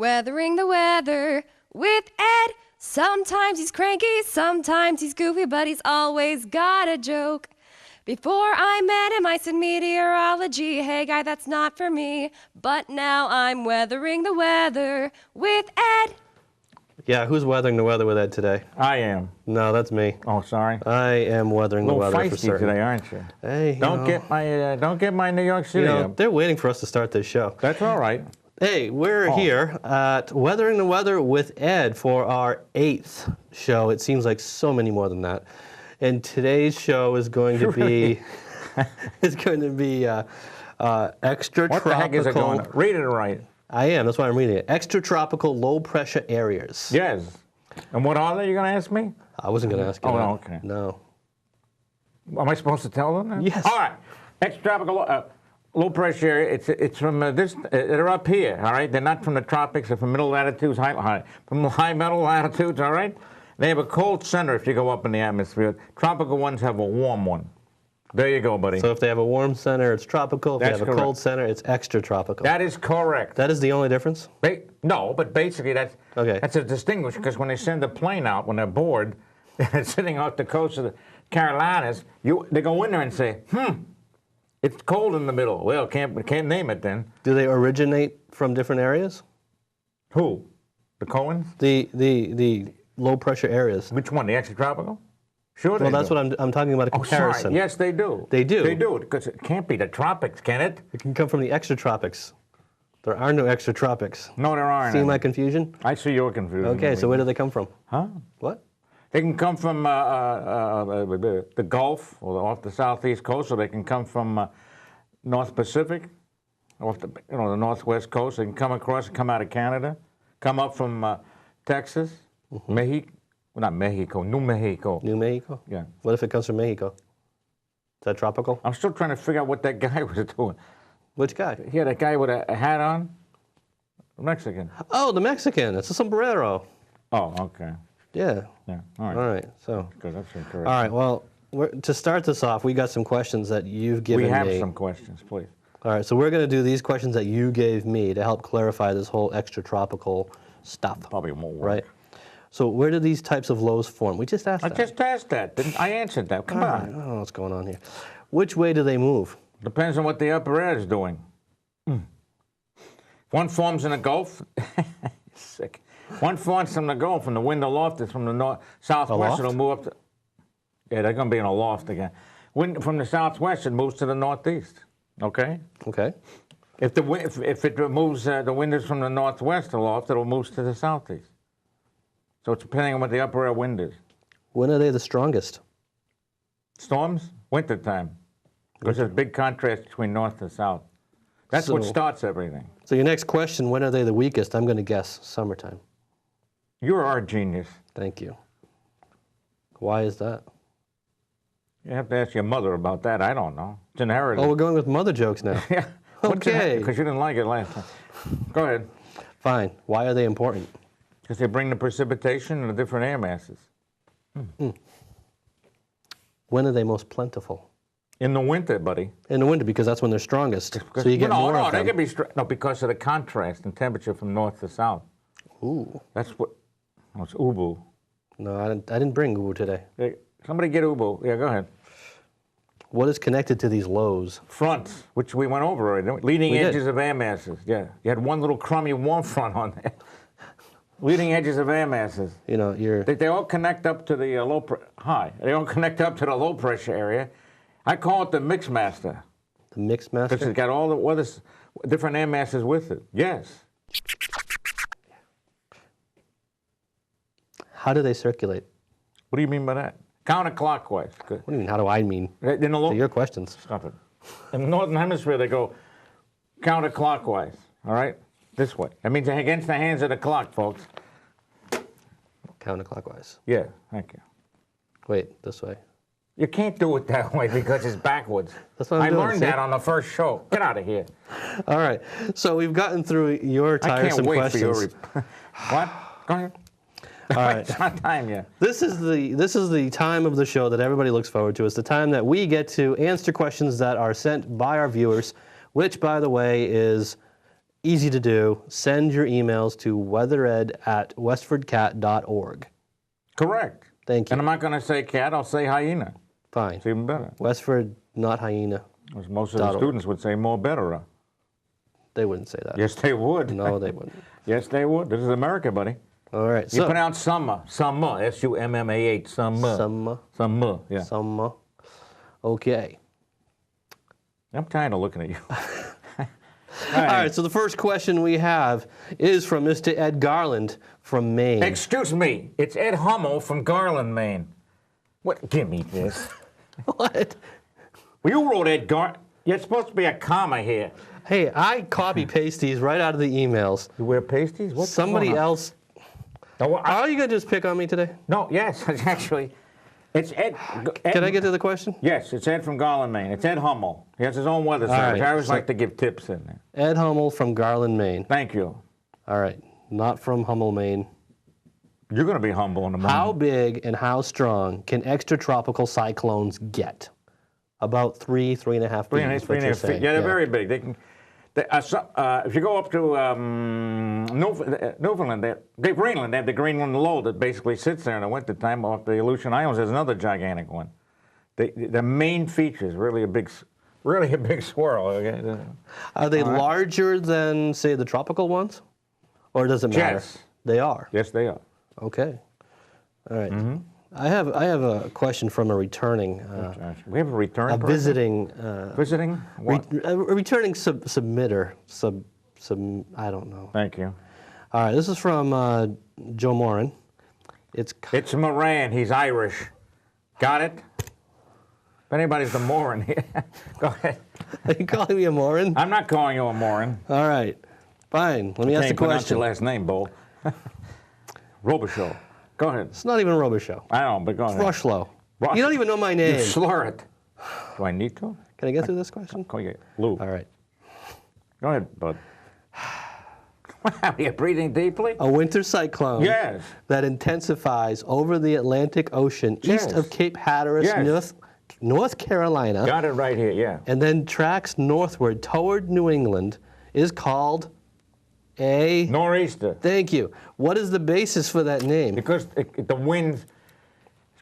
Weathering the weather with Ed. Sometimes he's cranky, sometimes he's goofy, but he's always got a joke. Before I met him, I said meteorology. Hey, guy, that's not for me. But now I'm weathering the weather with Ed. Yeah, who's weathering the weather with Ed today? I am. No, that's me. Oh, sorry. I am weathering the weather for certain. A little feisty today, aren't you? Hey, don't get my New York City up. They're waiting for us to start this show. That's all right. Hey, we're here at Weathering the Weather with Ed for our 8th show. It seems like so many more than that. And today's show is going to be extratropical. What the heck is it going? Read it right. I am. That's why I'm reading it. Extratropical low pressure areas. Yes. And what are they? You're going to ask me? I wasn't going to ask you. Oh, that. okay. No. Am I supposed to tell them that? Yes. All right. Extratropical low pressure area. It's from this. They're up here. All right. They're not from the tropics. They're from middle latitudes, from high middle latitudes. All right. They have a cold center if you go up in the atmosphere. Tropical ones have a warm one. There you go, buddy. So if they have a warm center, it's tropical. If That's they have a cold center, it's extratropical. That is correct. That is the only difference? No, but basically that's a distinguish, because when they send a plane out, when they're bored, and sitting off the coast of the Carolinas, they go in there and say, it's cold in the middle. Well, can't name it then. Do they originate from different areas? Who? The Cohens? The low pressure areas. Which one? The extratropical? Sure. Well, that's what I'm talking about, a comparison. Sorry. Yes, they do. They do. They do, because it can't be the tropics, can it? It can come from the extratropics. There are no extratropics. No, there aren't. See my confusion? I see your confusion. Okay, so where do they come from? Huh? What? They can come from the Gulf, or off the southeast coast, or they can come from North Pacific, off the the northwest coast. They can come across, come out of Canada, come up from Texas, Mexico. Well, not Mexico, New Mexico. New Mexico? Yeah. What if it comes from Mexico? Is that tropical? I'm still trying to figure out what that guy was doing. Which guy? He had a guy with a hat on. Mexican. Oh, the Mexican. It's a sombrero. Oh, okay. Yeah. Yeah. All right. All right. So. Good. That's incorrect. All right. Well, to start this off, we got some questions that you've given me. We have some questions, please. All right. So we're going to do these questions that you gave me to help clarify this whole extratropical stuff. Probably won't work. Right. So where do these types of lows form? We just asked that. I just asked that. I answered that. Come on. I don't know what's going on here. Which way do they move? Depends on what the upper air is doing. If one forms in the Gulf, sick. One forms from the Gulf, and the wind aloft is from the southwest. It'll move up to. Yeah, they're going to be in a loft again. Wind from the southwest, it moves to the northeast. Okay. Okay. If it moves, the wind is from the northwest aloft, it'll move to the southeast. So it's depending on what the upper air wind is. When are they the strongest? Storms, wintertime. Because there's a big contrast between north and south. That's what starts everything. So your next question, when are they the weakest? I'm going to guess summertime. You're our genius. Thank you. Why is that? You have to ask your mother about that. I don't know. It's inherited. Oh, we're going with mother jokes now. Yeah. Okay. Because you didn't like it last time. Go ahead. Fine. Why are they important? Because they bring the precipitation and the different air masses. When are they most plentiful? In the winter, buddy. In the winter, because that's when they're strongest. So you get more of them. They can be because of the contrast in temperature from north to south. Ooh. That's what. Oh, it's ubu. No, I didn't bring ubu today. Hey, somebody get ubu. Yeah, go ahead. What is connected to these lows? Fronts, which we went over already. Leading edges of air masses. Yeah, you had one little crummy warm front on there. Leading edges of air masses. You know, They all connect up to the They all connect up to the low pressure area. I call it the mix master. The mix master? Because it's got all the different air masses with it. Yes. How do they circulate? What do you mean by that? Counterclockwise. What do you mean, how do I mean? In the To your questions. Stop it. In the northern hemisphere, they go counterclockwise. All right? This way. That means against the hands of the clock, folks. Counterclockwise. Yeah, thank you. Wait, this way. You can't do it that way because it's backwards. That's what I'm doing. I learned that on the first show. Get out of here. All right. So we've gotten through your tiresome questions. I can't wait for your... What? Go ahead. All right. It's not time yet. This is the time of the show that everybody looks forward to. It's the time that we get to answer questions that are sent by our viewers, which, by the way, is Easy to do. Send your emails to weathered@westfordcat.org. Correct. Thank you. And I'm not going to say cat, I'll say hyena. Fine. It's even better. Westford, not hyena. As most of the students would say, more better. They wouldn't say that. Yes, they would. No, they wouldn't. Yes, they would. This is America, buddy. All right. You So, pronounce summer. Summer. S-U-M-M-A-H. Summer. summer. Summer. Yeah. Summer. Okay. I'm tired of looking at you. All right. So the first question we have is from Mr. Ed Garland from Maine. Excuse me. It's Ed Hummel from Garland, Maine. What? Give me this. What? Well, you wrote Ed Garland. You're supposed to be a comma here. Hey, I copy paste these right out of the emails. You wear pasties? What's Somebody going on? else. No, Are you gonna just pick on me today? no, yes, actually. It's Ed. Can I get to the question? Yes, it's Ed from Garland, Maine. It's Ed Hummel. He has his own weather service. right, I always so- like to give tips in there. Ed Hummel from Garland, Maine. Thank you. All right, not from Hummel, Maine. You're going to be humble in the morning. How big and how strong can extratropical cyclones get? About 3.5 feet. is what you're saying. Yeah, they're very big. They can. If you go up to Newfoundland, Greenland, they have the Greenland low that basically sits there in the wintertime off the Aleutian Islands. There's another gigantic one. The main feature is really a big swirl. Okay? Are they larger than, say, the tropical ones? Or does it matter? Yes. They are. Yes, they are. Okay. All right. Mm-hmm. I have a question from a returning, We have a return a person? visiting, Visiting? What? a returning submitter. I don't know. Thank you. All right. This is from Joe Moran. It's Moran. He's Irish. Got it? If anybody's the Moran here, go ahead. Are you calling me a Moran? I'm not calling you a Moran. All right. Fine. Let me ask the Can't pronounce question. your last name, Bo. Robichaux. Go ahead. It's not even Robichaux. I know, but go ahead. Rushlow. Rush- You don't even know my You name. slur it. Do I need to? Can I get through this question? Call you Lou. All right. Go ahead, bud. Are you breathing deeply? A winter cyclone Yes. that intensifies over the Atlantic Ocean east Yes. of Cape Hatteras, Yes. North Carolina, Got it right here, yeah. and then tracks northward toward New England is called a... Nor'easter. Thank you. What is the basis for that name? Because the wind is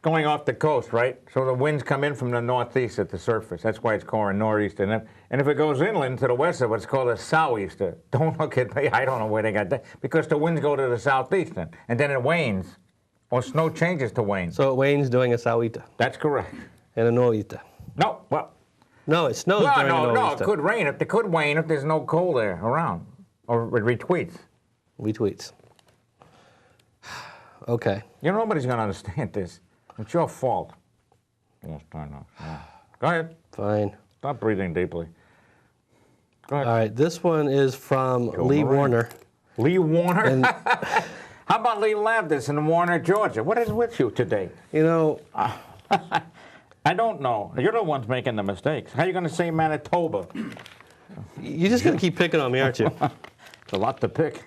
going off the coast, right? So the winds come in from the northeast at the surface. That's why it's called a nor'easter. And if it goes inland to the west of it, it's called a sou'easter. Don't look at me. I don't know where they got that. Because the winds go to the southeast then. And then it wanes. Or snow changes to wane. So Wayne's doing a sou'ita That's correct. and a no'ita. No, well, No, it snows during a no, it no'ita. could rain. It could wane if there's no cold there around. Or it retweets. We tweets. Okay. You know, nobody's going to understand this. It's your fault. Yes, I know. Yeah. Go ahead. Fine. Stop breathing deeply. Go ahead. All right. This one is from Lee Moran. Warner. Lee Warner? And, How about Lee Labdis in Warner, Georgia? What is with you today? you know, I don't know. You're the ones making the mistakes. How are you going to say Manitoba? you're just going to keep picking on me, aren't you? It's a lot to pick.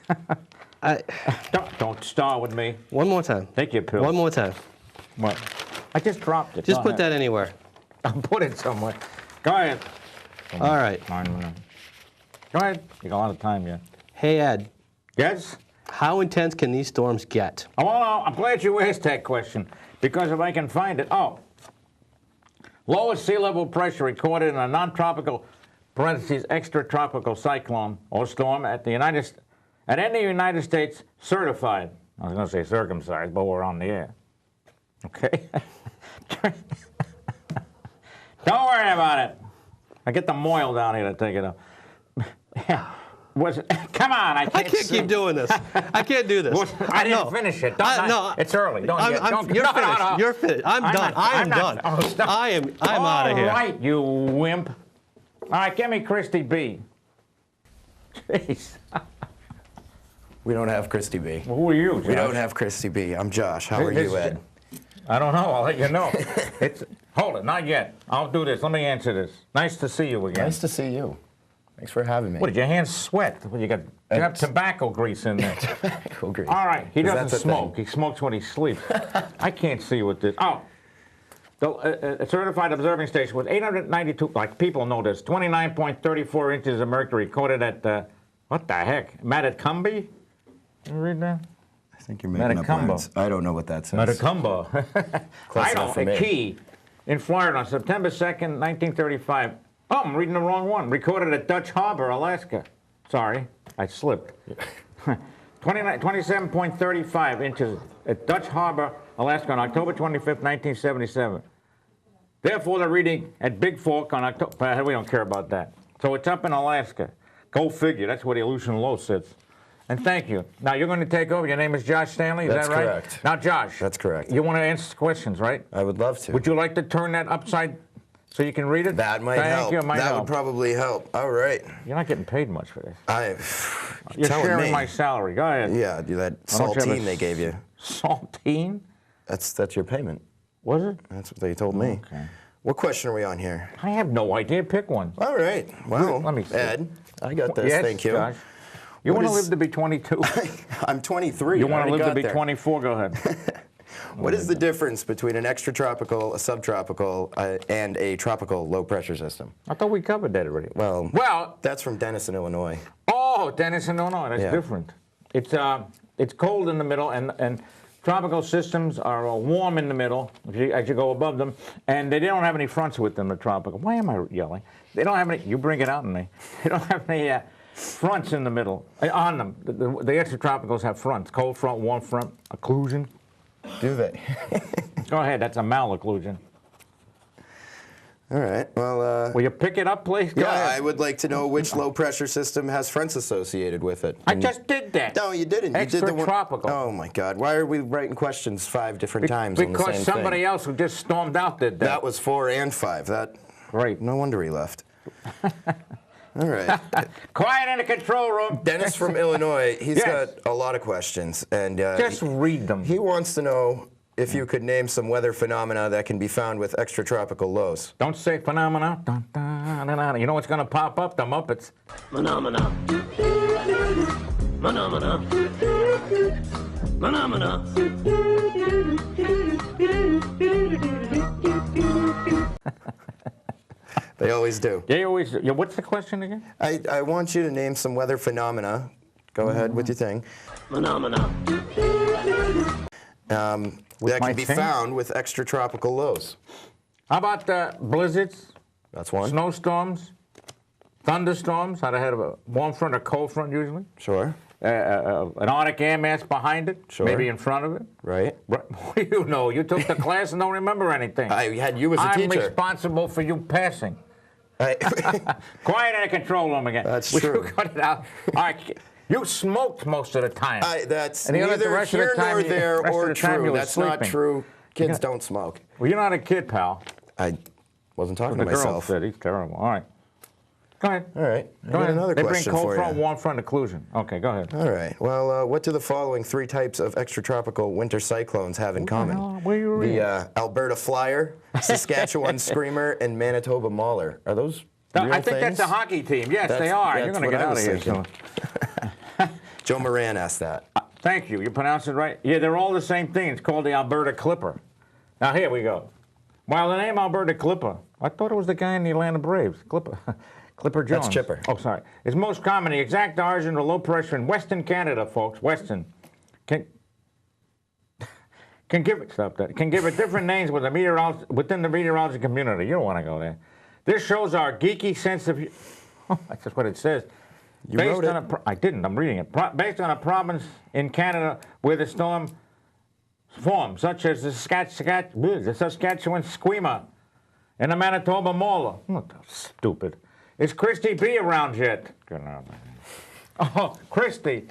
Don't star with me. One more time. Take your pill. One more time. What? I just dropped it. Just Go put ahead. that anywhere. I'll put it somewhere. Go ahead. All right. 9 minutes. Go ahead. You got a lot of time yet. Hey, Ed, Yes? how intense can these storms get? Oh, well, I'm glad you asked that question, because if I can find it. Oh. Lowest sea level pressure recorded in a non-tropical, parentheses, extratropical cyclone or storm at any United States certified. I was going to say circumcised, but we're on the air. Okay? Don't worry about it. I get the moil down here to take it up. Come on, I can't keep doing this. I can't do this. I didn't No. finish it. No. It's early. Don't You're no, finished. no, no. You're finished. I'm done. I'm done. not. Oh, stop. I'm out of here. All right, you wimp. All right, give me Christy B. Jeez. We don't have Christy B. Well, who are you, Josh? We don't have Christy B. I'm Josh. How are you, Ed? I don't know. I'll let you know. Hold it. Not yet. I'll do this. Let me answer this. Nice to see you again. Nice to see you. Thanks for having me. What, did your hands sweat? You have tobacco grease in there. Tobacco grease. All right. He doesn't That's a smoke. thing. He smokes when he sleeps. I can't see with this. Oh. The certified observing station was 892, like people know this, 29.34 inches of mercury recorded at What the heck? Matacumbi? You read that? I think you're making up Metacumbo. words. I don't know what that says. Matacumbo. Close I enough for don't. A me. key in Florida on September 2nd, 1935. Oh, I'm reading the wrong one. Recorded at Dutch Harbor, Alaska. Sorry, I slipped. 27.35 inches at Dutch Harbor, Alaska on October 25th, 1977. Therefore, the reading at Big Fork on October, we don't care about that. So it's up in Alaska. Go figure, that's where the Aleutian Low sits. And thank you. Now you're going to take over. Your name is Josh Stanley, is That's that right? correct. Now, Josh. That's correct. You want to answer questions, right? I would love to. Would you like to turn that upside so you can read it? That might help. Thank you, it might that help. would probably help. All right. You're not getting paid much for this. You're You're sharing my salary. Go ahead. Yeah, that Why don't you have a saltine they gave you. Saltine? That's your payment. Was it? That's what they told me. Okay. What question are we on here? I have no idea. Pick one. All right. Well, Let me see. Ed, I got this. Yes, Thank you. Josh. You What want to is- live to be 22? I'm 23. You I want to already live to got be there. 24? Go ahead. What is the difference between an extratropical, a subtropical, and a tropical low-pressure system? I thought we covered that already. Well, Well, that's from Denison, Illinois. oh, Denison, Illinois. That's Yeah. different. It's cold in the middle, and tropical systems are warm in the middle as you go above them, and they don't have any fronts with them. The tropical. Why am I yelling? They don't have any. You bring it out in me. They don't have any fronts in the middle on them. The extratropicals have fronts: cold front, warm front, occlusion. Do they? Go ahead. That's a malocclusion. All right. Well, Will you pick it up, please? Go yeah, I ahead. would like to know which low-pressure system has fronts associated with it. I just did that. No, you didn't. You did the one. Extratropical. Oh my God! Why are we writing questions 5 different times on the Because same somebody thing? else who just stormed out did that. That was 4 and 5. That. Great. No wonder he left. All right. Quiet in the control room. Dennis from Illinois. He's Yes. got a lot of questions, and Just read them. he wants to know if you could name some weather phenomena that can be found with extratropical lows. Don't say phenomena. Dun, dun, dun, dun. You know what's going to pop up? The Muppets. Phenomena. Phenomena. Phenomena. They always do. They always. Yeah, what's the question again? I want you to name some weather phenomena. Go ahead with your thing. Phenomena. That my can be thing? found with extratropical lows. How about blizzards, That's one. snowstorms, thunderstorms? How they have a warm front or cold front usually? Sure. An Arctic air mass behind it, Sure. maybe in front of it. Right. Right. What do you know? You took the class and don't remember anything. I had you as a I'm teacher. responsible for you passing. Quiet in the control room again. That's Would true. You cut it out? All right. You smoked most of the time. That's And the neither rest of the here time nor you- there rest of or the time you true. were That's not sleeping. true. Kids Yeah. don't smoke. Well, you're not a kid, pal. I wasn't talking The to girl myself. said he's terrible. All right. Go ahead. All right. I Go got ahead. another They bring question cold for front, you. warm front occlusion. Okay, go ahead. All right. Well, what do the following 3 types of extratropical winter cyclones have in common? hell? Where you reading? The Alberta Flyer, Saskatchewan Screamer, and Manitoba Mauler. Are those real I think things? that's a hockey team. Yes, That's- they are. You're that's going to what get I out of was here thinking. soon. Joe Moran asked that. Thank you. You pronounced it right. Yeah, they're all the same thing. It's called the Alberta Clipper. Now, here we go. While the name Alberta Clipper, I thought it was the guy in the Atlanta Braves, Clipper. Clipper Jones. That's Chipper. Oh, sorry. Is most common the exact origin of low pressure in Western Canada, folks. Western. Can give it different names within the meteorology community. You don't want to go there. This shows our geeky sense of. That's just what it says. You wrote it. I didn't. I'm reading it. Based on a province in Canada where the storm formed, such as the Saskatchewan Squeamer and the Manitoba Mauler. What the stupid? Is Christy B around yet? Good night. Oh, Christy.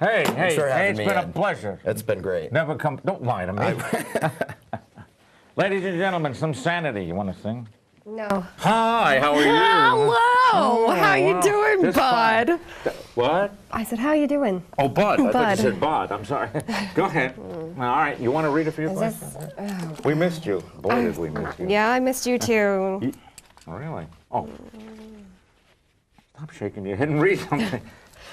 Hey, Thanks for having it's me been a in. pleasure. It's been great. Never come. Don't lie to me. Ladies and gentlemen, some sanity. You want to sing? No. Hi, how are you? Hello. How you wow. doing, Just fine. bud? What? I said, how you doing? Oh, Bud. I thought Bud. you said Bud. I'm sorry. Go ahead. All right. You want to read a few Is questions? this? We missed you. Boy, did we miss you. Yeah, I missed you too. Really? Oh. Stop shaking your head and read something.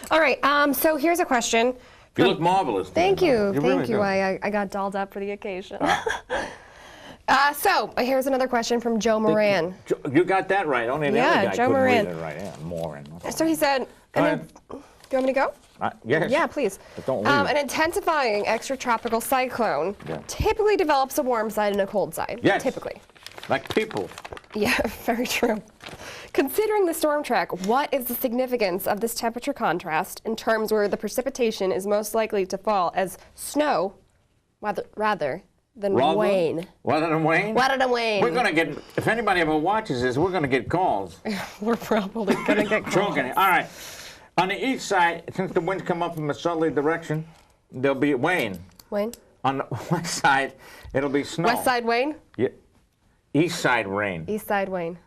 All right. So here's a question. You look marvelous. Thank today, you. man. Thank really you. do. I got dolled up for the occasion. So here's another question from Joe Moran. You got that right. Only the Yeah, other guy Joe couldn't Moran. read it right. Yeah, Moran. So he said, Go Do ahead. you want me to go? Yes. Yeah, please. But don't leave. An intensifying extratropical cyclone Yeah. typically develops a warm side and a cold side. Yes. Typically. Like people. Yeah, very true. Considering the storm track, what is the significance of this temperature contrast in terms where the precipitation is most likely to fall as snow rather than rain? Rather than Wayne? Rather than rain. We're going to get, if anybody ever watches this, we're going to get calls. We're probably going to get called. Joking. All right. On the east side, since the winds come up from a southerly direction, there'll be Wayne. Wayne? On the west side, it'll be snow. West side Wayne? Yeah. East side rain. East side Wayne.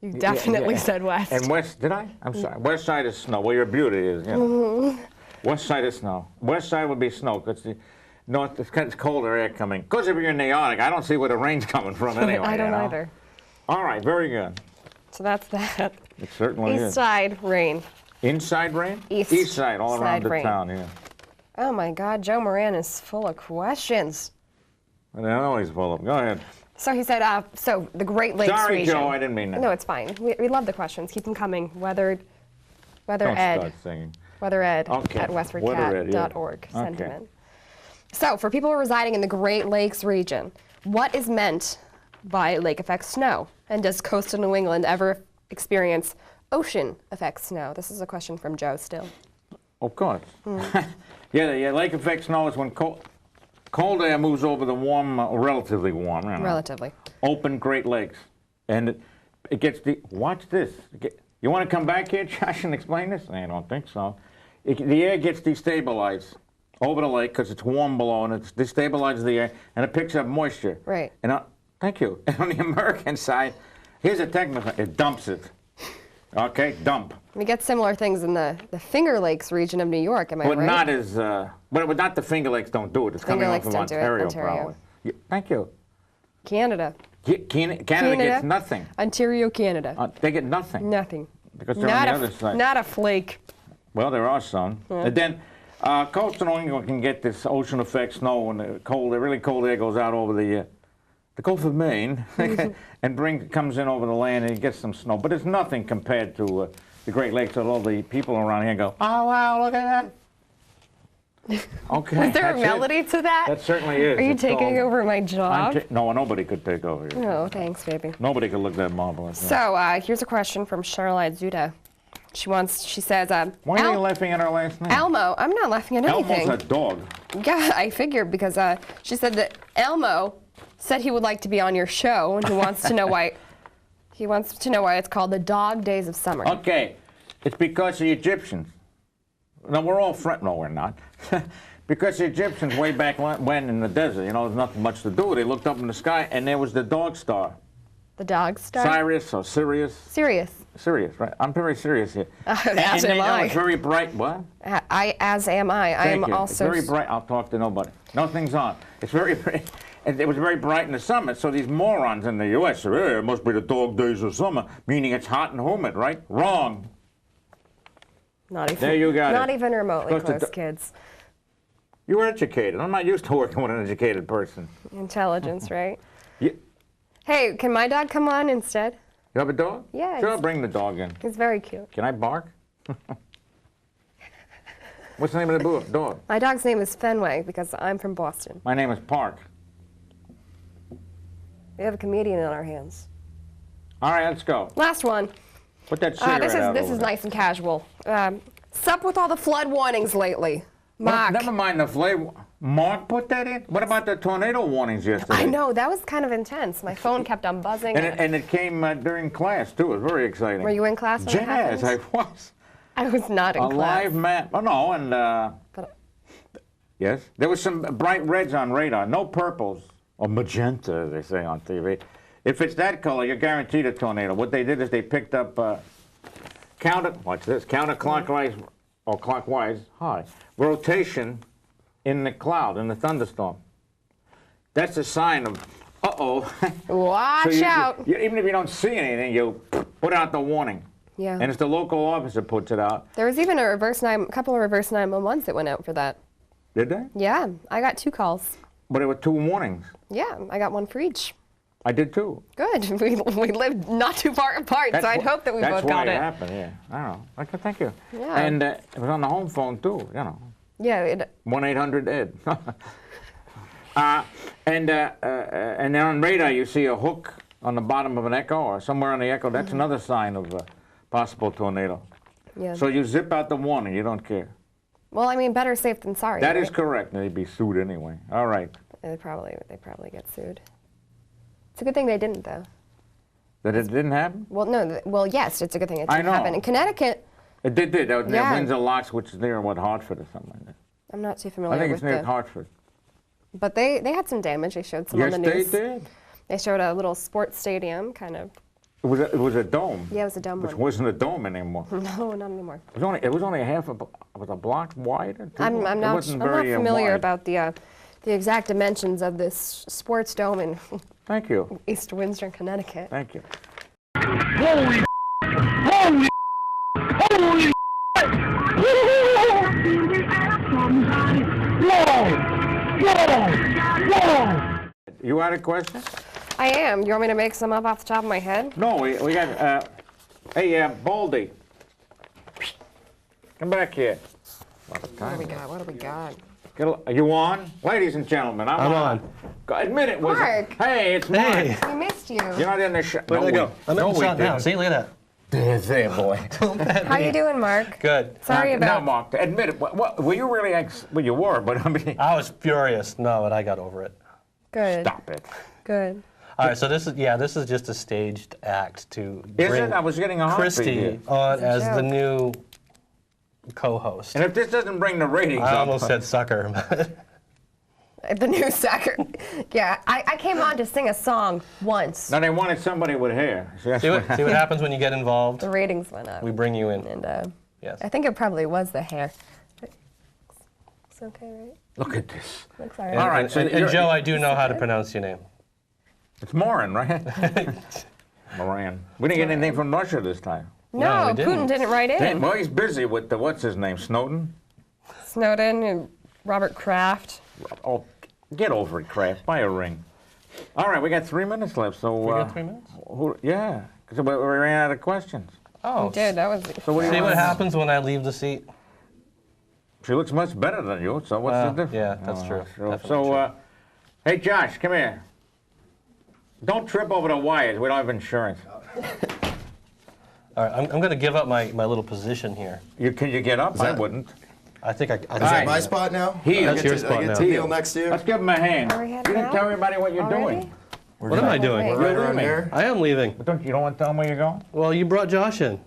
You definitely said west. And west, did I? I'm sorry. West side is snow. Where your beauty is, you know. West side is snow. West side would be snow because the north, it's colder air coming. Because if you're in the Arctic, I don't see where the rain's coming from anyway. I don't you know? either. All right, very good. So that's that. It certainly East is. side rain. Inside rain? East side, all around side the rain. town, yeah. Oh my God, Joe Moran is full of questions. And I know he's full of them. Go ahead. So he said, so the Great Lakes Sorry, region. Joe, I didn't mean that. No, it's fine. We love the questions. Keep them coming. Weather Don't Ed. start singing. Weather Ed Okay. at Weather Ed, yeah. westfordcat.org. Okay. Sentiment. So for people residing in the Great Lakes region, what is meant by lake effect snow? And does coastal New England ever experience ocean effect snow? This is a question from Joe still. Of course. Yeah, the lake effect snow is when cold air moves over the warm, relatively warm, you know, Relatively. open Great Lakes. And it gets watch this. You want to come back here, Josh, and explain this? I don't think so. The air gets destabilized over the lake because it's warm below, and it destabilizes the air, and it picks up moisture. Right. And thank you. And on the American side, here's a technical, it dumps it. Okay, dump. We get similar things in the Finger Lakes region of New York, am I But right? not as, but not the Finger Lakes don't do it. It's coming Finger off Lakes of don't do it, Ontario, Ontario. probably. Yeah, thank you. Canada. Canada gets nothing. Ontario, Canada. They get nothing. Nothing. Because they're on the other side. Not a flake. Well, there are some. And then coastal New England can get this ocean effect snow when the really cold air goes out over the Gulf of Maine and comes in over the land and it gets some snow. But it's nothing compared to the Great Lakes. So all the people around here go, oh, wow, look at that. Okay. Is there a that's melody it. to that? That certainly is. Are you It's taking called- over my job? No, nobody could take over here. Oh, thanks, baby. Nobody could look that marvelous. So here's a question from Charlotte Zuda. She says, Why are you laughing at our last name? Elmo, I'm not laughing at anything. Elmo's a dog. Yeah, I figured because she said that Elmo said he would like to be on your show and he wants to know why. He wants to know why it's called the Dog Days of Summer. Okay, it's because the Egyptians. No, we're all friends. No, we're not. Because the Egyptians, way back when in the desert, you know, there's nothing much to do. They looked up in the sky and there was the dog star. The dog star? Sirius or Sirius. Serious. Sirius, right? I'm very serious here. As and am you know, I. it's very bright. What? As am I. I Thank am you. also. It's very bright. I'll talk to nobody. Nothing's on. It's very bright. And it was very bright in the summer, so these morons in the U.S. say, hey, it must be the dog days of summer, meaning it's hot and humid, right? Wrong. Not even. There you got Not it. even remotely Because the close, do- kids. You're educated. I'm not used to working with an educated person. Intelligence, right? You Hey, can my dog come on instead? have a dog? Yeah, Sure, it's- bring the dog in. He's very cute. Can I bark? What's the name of the dog? My dog's name is Fenway because I'm from Boston. My name is Park. We have a comedian on our hands. All right, let's go. Last one. Put that cigarette This out is over there. nice and casual. Sup with all the flood warnings lately. Mark. Never mind the flavor. Mark put that in? What about the tornado warnings yesterday? I know, that was kind of intense. My phone kept on buzzing. And it came during class, too. It was very exciting. Were you in class when it Jazz, I happened? was. I was not in A class. live map. Oh, no, and But- yes. There was some bright reds on radar. No purples. Or magenta, as they say on TV. If it's that color, you're guaranteed a tornado. What they did is they picked up counterclockwise or clockwise, rotation in the cloud, in the thunderstorm. That's a sign of, uh-oh. Watch out. Even if you don't see anything, you put out the warning. Yeah. And it's the local officer puts it out. There was even a couple of reverse 911s that went out for that. Did they? Yeah, I got 2 calls. But there were 2 warnings. Yeah, I got one for each. I did too. Good. We lived not too far apart, so I'd hope that we both got That's why it. it happened, yeah. I don't know. Okay, thank you. Yeah. And it was on the home phone too, you know. Yeah. 1-800-ED. And then on radar you see a hook on the bottom of an echo or somewhere on the echo. That's another sign of a possible tornado. Yeah. So you zip out the warning. You don't care. Well, I mean, better safe than sorry. That right? is correct. They'd be sued anyway. All right. They probably get sued. It's a good thing they didn't, though. That it didn't happen? Well, no. Well, yes, it's a good thing it I didn't know. happen in Connecticut. It did. Near Yeah. Windsor Locks, which is near Hartford or something like that. I'm not too familiar I think with it's near the. Hartford. But they had some damage. They showed some Yes, on the news. they did. They showed a little sports stadium, kind of. It was a dome. Yeah, it was a dome Which one. wasn't a dome anymore. No, not anymore. It was only a block wide. Or two I'm blocks? It not wasn't I'm not very, familiar wide. about the exact dimensions of this sports dome in Thank you. East Windsor, Connecticut. Thank you. You had a question? I am. You want me to make some up off the top of my head? No, we got. Hey, Baldy. Come back here. What do we got? What do we got? Are you on? Ladies and gentlemen, I'm on. Admit it, was Mark. Hey, it's Hey. Mark. We missed you. You're not in the shot. Where'd I go? I'm in the shot now. See, look at that. There, boy. How you doing, Mark? Good. Sorry Now, about. Mark, admit it. What, were you really well, you were, but I mean, I was furious. No, but I got over it. Good. stop it. Good. All right, so this is just a staged act to Is bring it? I was getting a heartbeat Christy here. on It's a as the joke. new co-host. And if this doesn't bring the ratings I up, almost said sucker. The new sucker. Yeah, I came on to sing a song once. now they wanted somebody with hair. So that's see what happens when you get involved. The ratings went up. We bring you in. And Yes. I think it probably was the hair. It's okay, right? Look at this. Looks all right. All right, so And you're- Joe, I do know how to pronounce your name. It's Morin, right? Moran. We didn't get anything from Russia this time. No, No, we Putin didn't write in. Well, he's busy with the, what's his name, Snowden? Snowden and Robert Kraft. Oh, get over it, Kraft. Buy a ring. All right, we got 3 minutes left, so... We got 3 minutes? Yeah, because we ran out of questions. Oh. We did. That was. So what do you See what want? happens when I leave the seat? She looks much better than you, so what's the difference? yeah, that's true. Sure. Definitely So, true. hey, Josh, come here. Don't trip over the wires. We don't have insurance. All right, I'm going to give up my little position here. Can you get up? I that- wouldn't. I think I Is right. that my spot now? Heel. I That's get your to- spot I get now. to kneel next to you? Let's give him a hand. Are we You heading didn't out? tell everybody what you're Already? doing. What am I doing? Wait. Right You're around leaving. here. I am leaving. But you don't want to tell him where you're going? Well, you brought Josh in.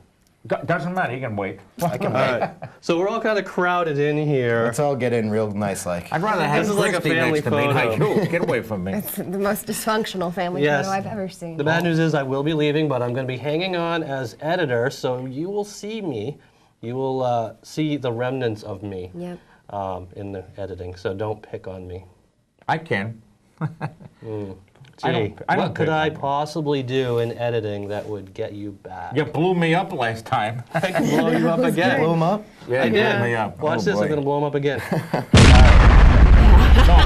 Doesn't matter. He can wait. I can All right. So we're all kind of crowded in here. Let's all get in real nice like. I'd rather have This is like a Christy family next to me, not photo. you. Get away from me. It's the most dysfunctional family Yes. photo I've ever seen. The bad news is I will be leaving, but I'm going to be hanging on as editor, so you will see me. You will see the remnants of me Yep. in the editing, so don't pick on me. I can. Gee, I don't what could pick I on you. possibly do in editing that would get you back? You blew me up last time. I can blow you up again. Blow 'em up? Yeah, I you did. blew me up. Watch Oh, this, boy. I'm going to blow him up again. No,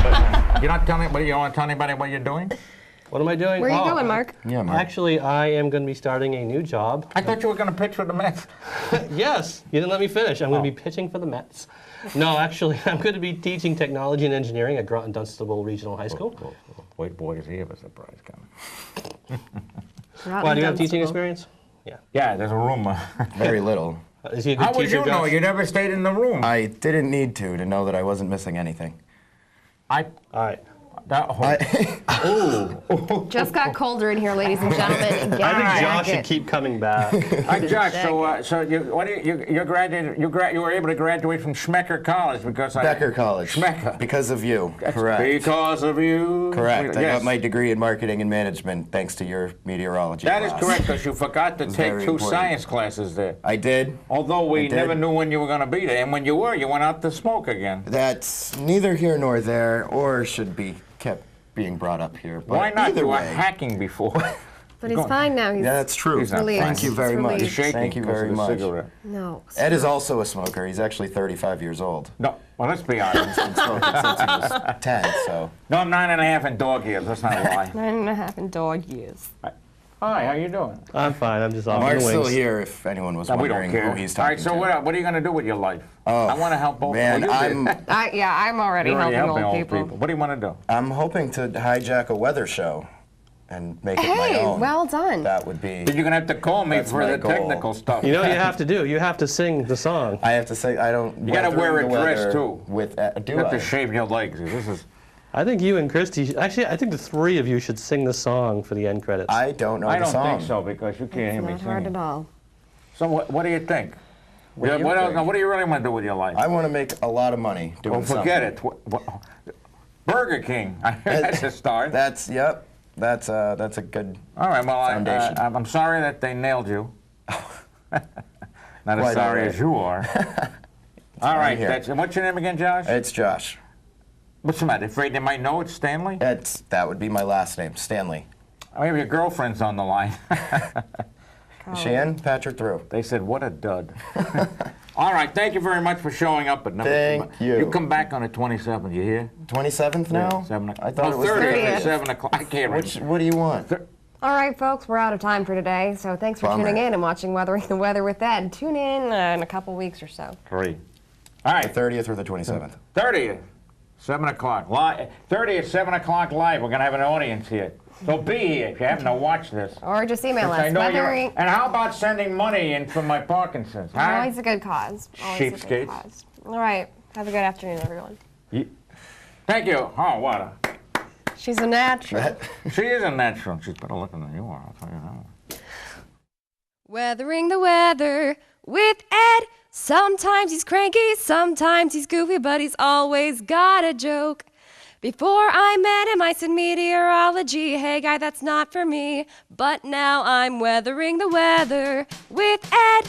but you're not telling. You don't want to tell anybody what you're doing? What am I doing? Where are you Oh, going, Mark? Yeah, Mark. Actually, I am going to be starting a new job. I thought you were going to pitch for the Mets. Yes, you didn't let me finish. I'm going to be pitching for the Mets. No, actually, I'm going to be teaching technology and engineering at Groton Dunstable Regional High School. Wait, boy, is he have a surprise coming. Why, do you have teaching experience? Yeah. Yeah, there's a rumor. Very little. Is he a good How would teacher, you know? Josh? You never stayed in the room. I didn't need to know that I wasn't missing anything. I. All right. That, Just got colder in here, ladies and gentlemen. Get I think a Josh should jacket. keep coming back. Hi, Josh. So you, what do you graduated? You were able to graduate from Schmecker College because Becker College. Schmecker. Because of you. Correct. Because of you. Correct. I Yes. got my degree in marketing and management thanks to your meteorology That is class. correct, because you forgot to take very 2 important. science classes there. I did. Although we I did. never knew when you were going to be there, and when you were, you went out to smoke again. That's neither here nor there, or should be kept being brought up here. But Why not? Either You were way. hacking before. But he's fine now. He's Yeah, that's true. He's not Relieved. Thank you He's very much. relieved. He's shaking Thank you because very of the much. cigarette. no. Ed is also a smoker. He's actually 35 years old. No, Well, let's be honest. since he was 10, so. No, I'm 9.5 in dog years. Let's not lie. 9.5 in dog years. Hi, how you doing? I'm fine. I'm just off in Mark's the still wings. here if anyone was No, we wondering don't care. who he's All talking right, so to. what are you going to do with your life? Oh, I want to help both. Man, well, you did. I'm already You're already helping helping old people. What do you want to do? I'm hoping to hijack a weather show and make it my Hey, own. well done. That would be. But you're going to have to call me That's for my the goal. technical stuff. You know what you have to do? You have to sing the song. I have to say, I don't. You gotta wear a weathering the dress, weather too. With do You have I? to shave your legs. This is. I think you and Christy, actually, I think the three of you should sing the song for the end credits. I don't know I the don't song. think so because you can't hear me Not hard singing. at all. So what do you think? What do you else- think? now, what do you really want to do with your life? I want to make a lot of money doing Well, forget something. it. Burger King. That's a start. That's That's a good. All right. Well, foundation. I'm sorry that they nailed you. Not as Quite sorry all right. as you are. All right. here. What's your name again, Josh? It's Josh. What's the matter? Afraid they might know it's Stanley? That would be my last name, Stanley. Oh, maybe your girlfriend's on the line. Is she in? Patch her through. They said, what a dud. All right, thank you very much for showing up. Thank you. You come back on the 27th, you hear? 27th now? 7 o'clock. I thought it was 30th at 30th. 7 o'clock. I can't remember. What do you want? All right, folks, we're out of time for today. So thanks for Bummer. tuning in and watching Weathering the Weather with Ed. Tune in a couple weeks or so. 3. All right, The 30th or the 27th? 30th, 7 o'clock. 30th, 7 o'clock live. We're going to have an audience here. So be here if you happen to watch this. Or just email Since I us. know you're- Weathering. And how about sending money in for my Parkinson's? Huh? Always a good cause. Always a good Cheapskates. cause. All right. Have a good afternoon, everyone. Thank you. Oh, what a... She's a natural. She is a natural. She's better looking than you are, I'll tell you that. Weathering the Weather with Ed. Sometimes he's cranky, sometimes he's goofy, but he's always got a joke. Before I met him, I said meteorology. Hey, guy, that's not for me. But now I'm weathering the weather with Ed.